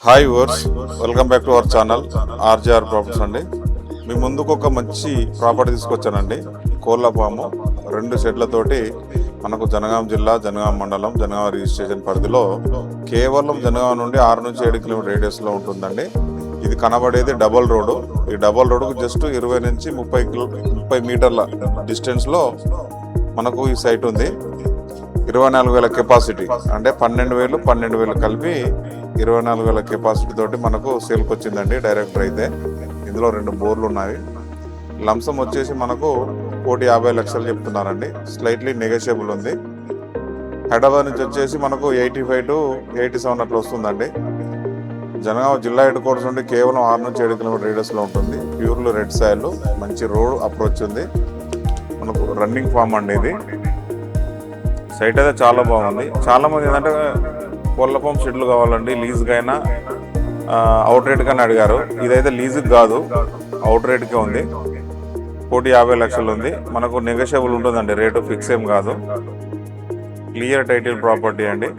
Hi viewers, welcome back to our channel RGR properties అండి. మీ ముందుకు ఒక మంచి ప్రాపర్టీ తీసుకొచ్చానండి. కోళ్ళ ఫాము 2 షెడ్లతోటి మనకు జనగాం జిల్లా, జనగాం మండలం, జనగాం రిజిస్ట్రేషన్ పరిధిలో కేవలం జనగాం నుండి 6 నుంచి 7 కిలోమీటర్ రేడియస్లో ఉంటుందండి. ఇది కనబడేది డబల్ రోడ్డు. ఈ డబల్ రోడ్డుకు జస్ట్ 20 నుంచి 30 మీటర్ల డిస్టెన్స్లో మనకు ఈ సైట్ ఉంది. 24,000 కెపాసిటీ, అంటే 12,000 కలిపి 24,000 కెపాసిటీ తోటి మనకు సేల్కి వచ్చిందండి. డైరెక్టర్ అయితే ఇందులో 2 బోర్లు ఉన్నాయి. లంసం వచ్చేసి మనకు 1,50,00,000 చెప్తున్నారండి. స్లైట్లీ నెగోషియబుల్ ఉంది. హైదరాబాద్ నుంచి వచ్చేసి మనకు 85 to 87 అట్లా వస్తుందండి. జనగాం జిల్లా హెడ్ క్వార్టర్స్ నుండి కేవలం 6 నుంచి 7 కిలోమీటర్ రేడియస్లో ఉంటుంది. ప్యూర్లు రెడ్ సాయిల్, మంచి రోడ్ అప్రోచ్ ఉంది. మనకు రన్నింగ్ ఫామ్ అండి. ఇది సైట్ అయితే చాలా బాగుంది. చాలామంది ఏంటంటే కోళ్ళ ఫామ్ షెడ్లు కావాలండి, లీజ్గా అయినా అవుట్ రేట్గానే అడిగారు. ఇదైతే లీజుకి కాదు, అవుట్ రేట్కే ఉంది. 1,50,00,000 ఉంది. మనకు నెగోషియబుల్ ఉంటుందండి, రేటు ఫిక్స్ ఏం కాదు. క్లియర్ టైటిల్ ప్రాపర్టీ అండి.